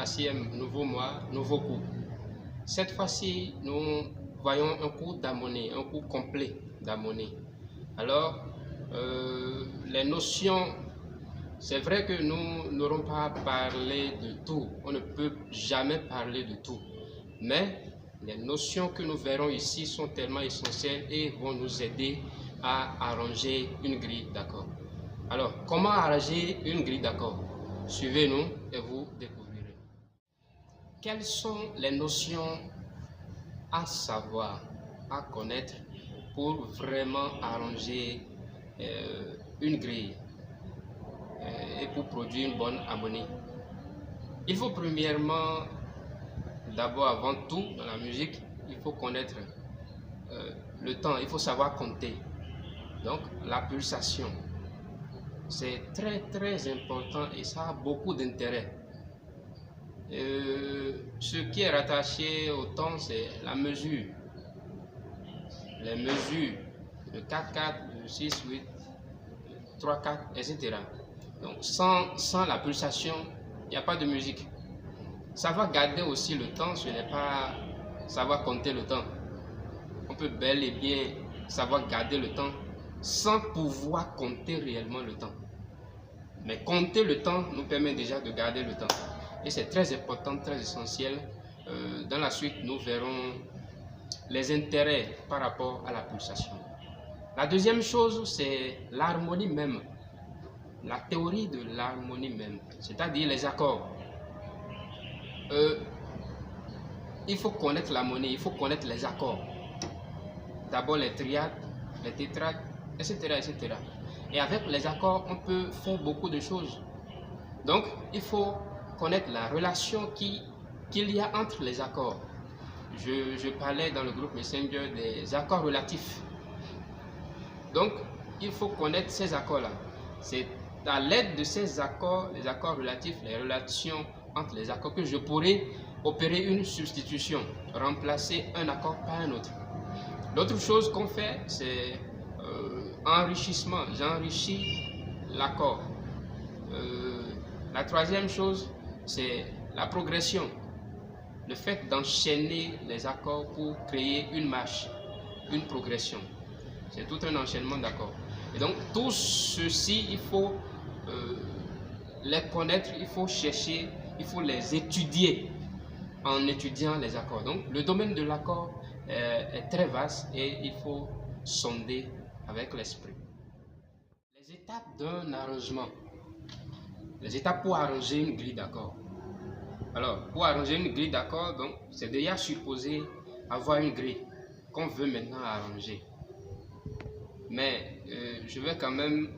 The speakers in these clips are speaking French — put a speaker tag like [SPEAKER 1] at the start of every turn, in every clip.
[SPEAKER 1] ACM, nouveau mois, nouveau cours. Cette fois-ci, nous voyons un cours d'harmonie, un cours complet d'harmonie. Alors, les notions, c'est vrai que nous n'aurons pas parlé de tout, on ne peut jamais parler de tout, mais les notions que nous verrons ici sont tellement essentielles et vont nous aider à arranger une grille d'accords. Alors, comment arranger une grille d'accords? Suivez-nous et vous découvrirez. Quelles sont les notions à savoir, à connaître pour vraiment arranger une grille et pour produire une bonne harmonie? Il faut premièrement, d'abord avant tout dans la musique, il faut connaître le temps, il faut savoir compter. Donc la pulsation, c'est très important et ça a beaucoup d'intérêt. Ce qui est rattaché au temps, c'est la mesure. Les mesures de 4-4, de 6-8, 3-4, etc. Donc sans la pulsation, il n'y a pas de musique. Savoir garder aussi le temps, ce n'est pas savoir compter le temps. On peut bel et bien savoir garder le temps sans pouvoir compter réellement le temps. Mais compter le temps nous permet déjà de garder le temps. Et c'est très important, très essentiel. Dans la suite, nous verrons les intérêts par rapport à la pulsation. La deuxième chose, c'est l'harmonie même. La théorie de l'harmonie même, c'est-à-dire les accords. Il faut connaître l'harmonie, il faut connaître les accords. D'abord les triades, les tétrades, etc., etc. Et avec les accords, on peut faire beaucoup de choses. Donc, il faut connaître la relation qu'il y a entre les accords. Je parlais dans le groupe Messenger des accords relatifs. Donc, il faut connaître ces accords-là. C'est à l'aide de ces accords, les accords relatifs, les relations entre les accords, que je pourrais opérer une substitution, remplacer un accord par un autre. L'autre chose qu'on fait, c'est enrichissement. J'enrichis l'accord. La troisième chose, c'est la progression. Le fait d'enchaîner les accords pour créer une marche, une progression. C'est tout un enchaînement d'accords. Et donc, tout ceci, il faut les connaître, il faut chercher, il faut les étudier en étudiant les accords. Donc, le domaine de l'accord est très vaste et il faut sonder avec l'esprit. Les étapes d'un arrangement. Les étapes pour arranger une grille d'accords. Alors, pour arranger une grille d'accords, donc, c'est déjà supposé avoir une grille qu'on veut maintenant arranger. Mais je vais quand même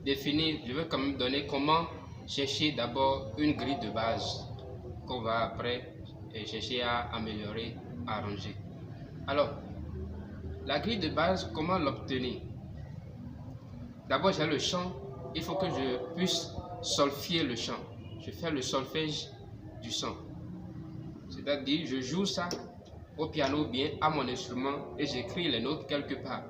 [SPEAKER 1] définir, je vais quand même donner comment chercher d'abord une grille de base qu'on va après chercher à améliorer, à arranger. Alors, la grille de base, comment l'obtenir? D'abord, j'ai le chant, il faut que je puisse solfier le chant. Je fais le solfège du son. C'est-à-dire, je joue ça au piano bien à mon instrument et j'écris les notes quelque part.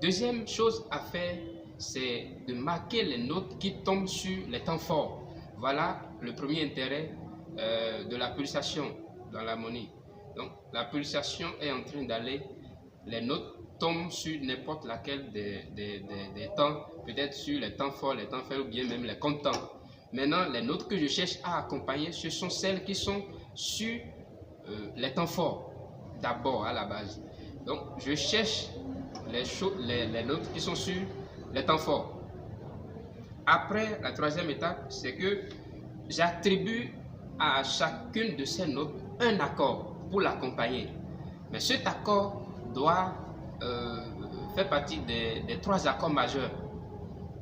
[SPEAKER 1] Deuxième chose à faire, c'est de marquer les notes qui tombent sur les temps forts. Voilà le premier intérêt de la pulsation dans l'harmonie. Donc la pulsation est en train d'aller, les notes tombent sur n'importe laquelle des temps, peut-être sur les temps forts, les temps faibles ou bien même les contents. Maintenant, les notes que je cherche à accompagner, ce sont celles qui sont sur les temps forts, d'abord à la base. Donc je cherche les notes qui sont sur les temps forts. Après, la troisième étape, c'est que j'attribue à chacune de ces notes un accord pour l'accompagner. Mais cet accord doit faire partie des trois accords majeurs,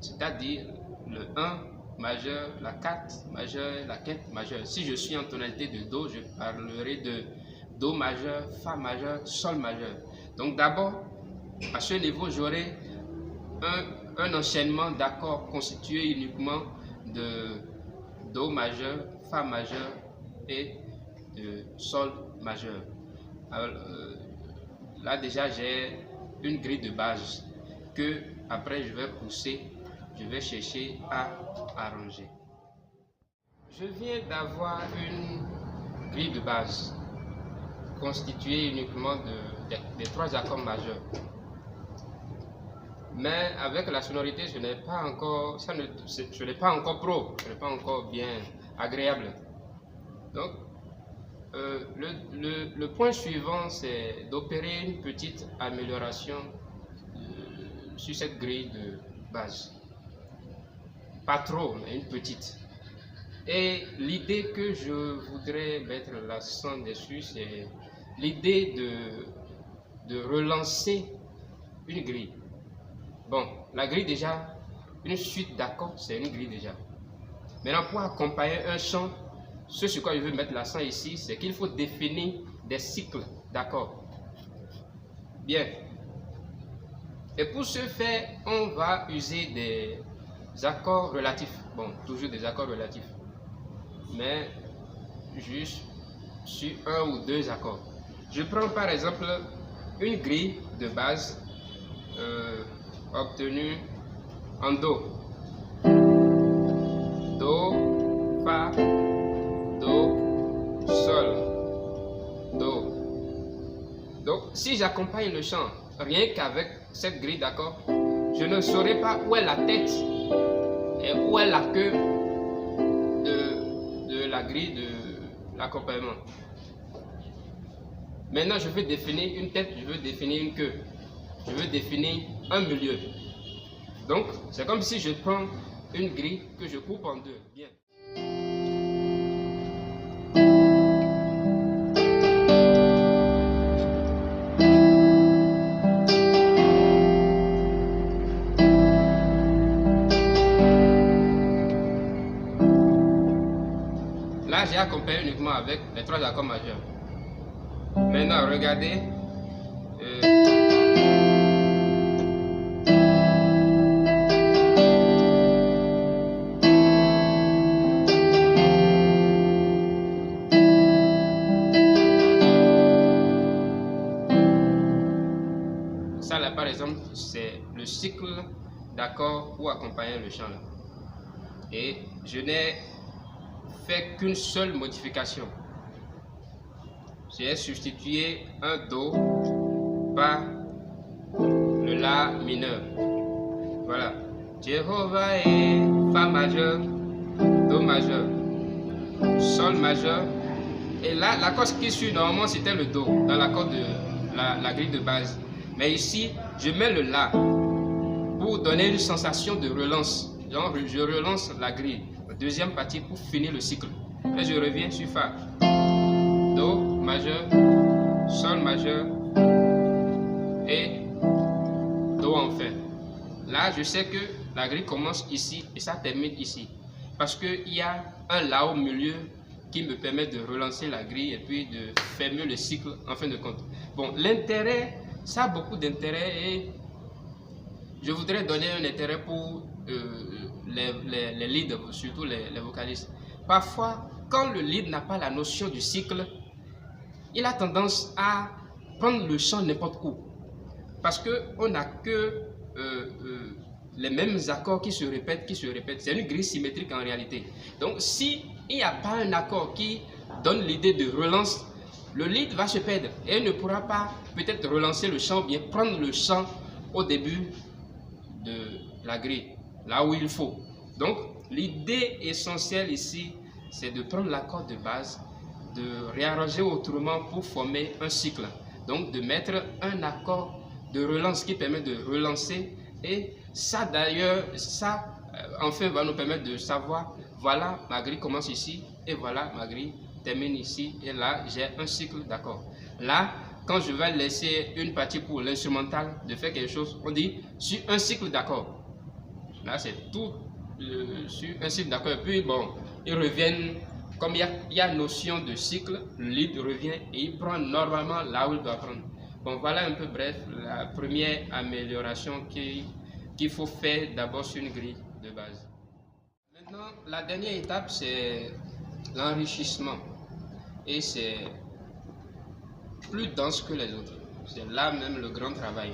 [SPEAKER 1] c'est-à-dire le 1 majeur, la 4 majeur, la quinte majeure. Si je suis en tonalité de Do, je parlerai de Do majeur, Fa majeur, Sol majeur. Donc d'abord, à ce niveau, j'aurai un enchaînement d'accords constitué uniquement de Do majeur, Fa majeur et de Sol majeur. Alors, là déjà j'ai une grille de base que après je vais pousser, je vais chercher à arranger. Je viens d'avoir une grille de base constituée uniquement des 3 accords majeurs. Mais avec la sonorité, je n'ai pas encore, je n'ai pas encore pro, ce n'est pas encore bien agréable. Donc, le point suivant, c'est d'opérer une petite amélioration sur cette grille de base. Pas trop, mais une petite. Et l'idée que je voudrais mettre l'accent dessus, c'est l'idée de relancer une grille. Bon, la grille déjà, une suite d'accords, c'est une grille déjà. Maintenant, pour accompagner un chant, ce sur quoi je veux mettre l'accent ici, c'est qu'il faut définir des cycles d'accords. Bien. Et pour ce faire, on va user des accords relatifs. Bon, toujours des accords relatifs. Mais juste sur 1 ou 2 accords. Je prends par exemple une grille de base obtenue en Do. Do, Fa, Do, Sol, Do. Donc, si j'accompagne le chant rien qu'avec cette grille d'accords, je ne saurais pas où est la tête et où est la queue de la grille de l'accompagnement. Maintenant, je veux définir une tête, je veux définir une queue, je veux définir un milieu. Donc, c'est comme si je prends une grille que je coupe en 2. Bien. Là, j'ai accompagné uniquement avec les 3 accords majeurs. Maintenant, regardez. Ça, là, par exemple, c'est le cycle d'accords pour accompagner le chant. Là. Et je n'ai fait qu'une seule modification. J'ai substitué un Do par le La mineur. Voilà. Jéhovah est Fa majeur, Do majeur, Sol majeur. Et là, l'accord qui suit normalement c'était le Do, dans l'accord de la grille de base. Mais ici, je mets le La pour donner une sensation de relance. Donc, je relance la grille. Deuxième partie pour finir le cycle. Là, je reviens sur Fa. Do majeur, Sol majeur et Do enfin. Là, je sais que la grille commence ici et ça termine ici. Parce qu'il y a un La au milieu qui me permet de relancer la grille et puis de fermer le cycle en fin de compte. Bon, l'intérêt, ça a beaucoup d'intérêt et je voudrais donner un intérêt pour les leads, surtout les vocalistes. Parfois, quand le lead n'a pas la notion du cycle, il a tendance à prendre le chant n'importe où. Parce qu'on n'a que les mêmes accords qui se répètent, C'est une grille symétrique en réalité. Donc, s'il n'y a pas un accord qui donne l'idée de relance, le lead va se perdre et il ne pourra pas peut-être relancer le chant ou bien prendre le chant au début de la grille, là où il faut. Donc, l'idée essentielle ici, c'est de prendre l'accord de base, de réarranger autrement pour former un cycle. Donc, de mettre un accord de relance qui permet de relancer. Et ça, d'ailleurs, enfin, va nous permettre de savoir, voilà, ma grille commence ici, et voilà, ma grille termine ici, et là, j'ai un cycle d'accord. Là, quand je vais laisser une partie pour l'instrumental de faire quelque chose, on dit sur un cycle d'accord. Là, c'est tout sur un cycle d'accord. Et puis, bon, ils reviennent, comme il y a notion de cycle, le lead revient et il prend normalement là où il doit prendre. Bon, voilà un peu bref la première amélioration qu'il faut faire d'abord sur une grille de base. Maintenant, la dernière étape, c'est l'enrichissement. Et c'est plus dense que les autres. C'est là même le grand travail.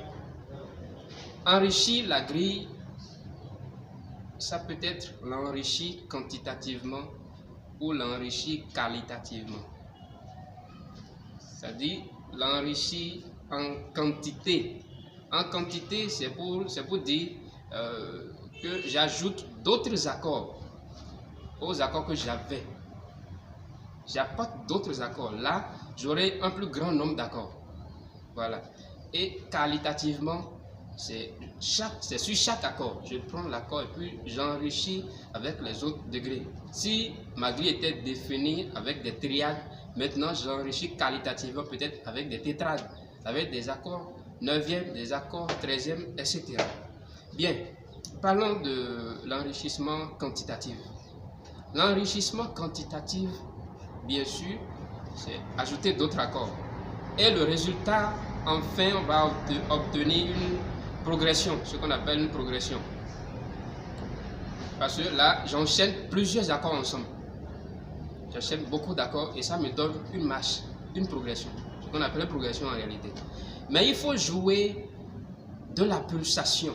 [SPEAKER 1] Enrichir la grille, ça peut être l'enrichir quantitativement ou l'enrichir qualitativement. C'est-à-dire l'enrichir en quantité. En quantité, c'est pour dire que j'ajoute d'autres accords aux accords que j'avais. J'apporte d'autres accords. Là, j'aurai un plus grand nombre d'accords. Voilà. Et qualitativement, c'est sur chaque accord. Je prends l'accord et puis j'enrichis avec les autres degrés. Si ma grille était définie avec des triades, maintenant j'enrichis qualitativement peut-être avec des tétrades, avec des accords 9e, des accords 13e, etc. Bien, parlons de l'enrichissement quantitatif. L'enrichissement quantitatif, bien sûr, c'est ajouter d'autres accords. Et le résultat, enfin, on va obtenir une progression, ce qu'on appelle une progression. Parce que là, j'enchaîne plusieurs accords ensemble. J'enchaîne beaucoup d'accords et ça me donne une marche, une progression. Ce qu'on appelle une progression en réalité. Mais il faut jouer de la pulsation.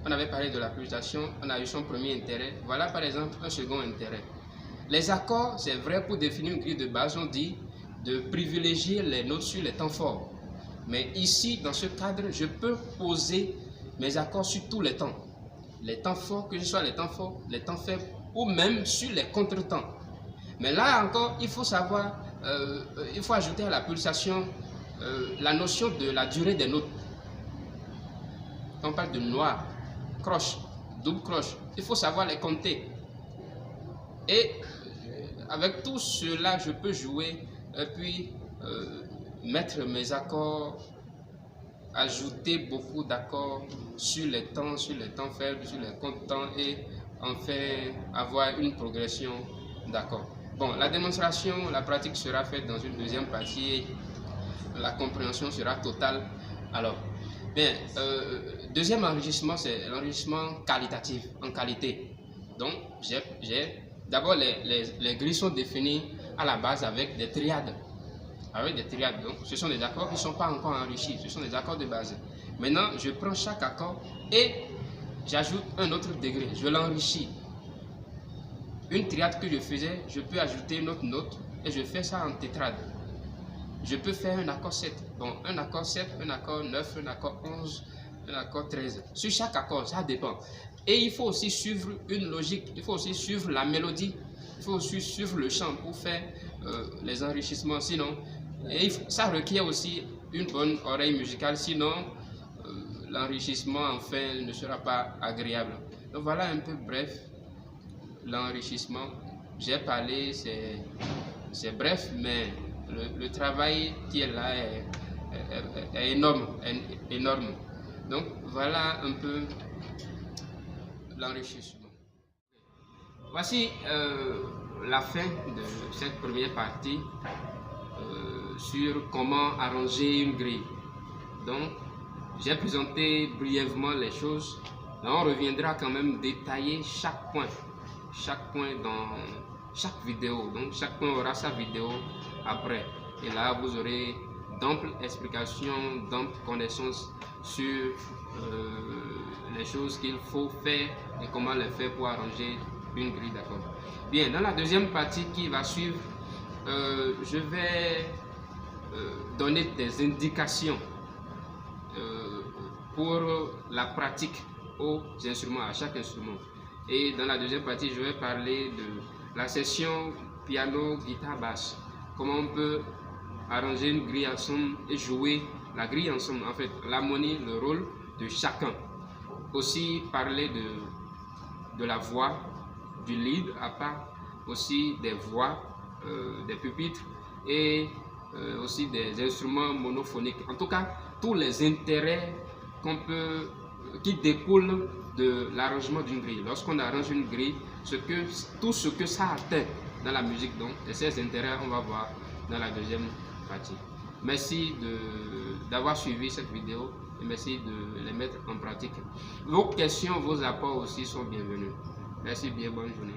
[SPEAKER 1] On avait parlé de la pulsation, on a eu son premier intérêt. Voilà par exemple un second intérêt. Les accords, c'est vrai, pour définir une grille de base, on dit de privilégier les notes sur les temps forts. Mais ici, dans ce cadre, je peux poser mes accords sur tous les temps. Les temps forts, que ce soit les temps forts, les temps faibles, ou même sur les contretemps. Mais là encore, il faut savoir, il faut ajouter à la pulsation la notion de la durée des notes. Quand on parle de noir, croche, double croche, il faut savoir les compter. Et avec tout cela, je peux jouer et puis mettre mes accords, ajouter beaucoup d'accords sur les temps faibles, sur les contretemps et enfin avoir une progression d'accords. Bon, la démonstration, la pratique sera faite dans une deuxième partie et la compréhension sera totale. Alors, bien, deuxième enrichissement, c'est l'enrichissement qualitatif, en qualité. Donc, j'ai d'abord les grilles sont définies à la base avec des triades. Avec des triades, donc ce sont des accords qui ne sont pas encore enrichis, ce sont des accords de base. Maintenant, je prends chaque accord et j'ajoute un autre degré, je l'enrichis. Une triade que je faisais, je peux ajouter une autre note et je fais ça en tétrade. Je peux faire un accord 7, bon, un accord 7, un accord 9, un accord 11, un accord 13. Sur chaque accord, ça dépend. Et il faut aussi suivre une logique, il faut aussi suivre la mélodie, il faut aussi suivre le chant pour faire les enrichissements. Sinon, ça requiert aussi une bonne oreille musicale, sinon l'enrichissement enfin ne sera pas agréable. Donc voilà un peu bref l'enrichissement. J'ai parlé, c'est bref, mais le travail qui est là est énorme, énorme. Donc voilà un peu l'enrichissement. Voici la fin de cette première partie sur comment arranger une grille. Donc j'ai présenté brièvement les choses. Là, on reviendra quand même détailler chaque point dans chaque vidéo. Donc chaque point aura sa vidéo après. Et là, vous aurez d'amples explications, d'amples connaissances sur les choses qu'il faut faire et comment les faire pour arranger une grille d'accords. Bien, dans la deuxième partie qui va suivre, je vais donner des indications pour la pratique aux instruments, à chaque instrument. Et dans la deuxième partie, je vais parler de la session piano, guitare, basse. Comment on peut arranger une grille ensemble et jouer la grille ensemble. En fait, l'harmonie, le rôle de chacun. Aussi parler de la voix, du lead à part, aussi des voix, des pupitres et aussi des instruments monophoniques. En tout cas, tous les intérêts qui découlent de l'arrangement d'une grille. Lorsqu'on arrange une grille, tout ce que ça atteint dans la musique, donc, et ces intérêts, on va voir dans la deuxième partie. Merci d'avoir suivi cette vidéo et merci de les mettre en pratique. Vos questions, vos apports aussi sont bienvenus. Merci bien, bonne journée.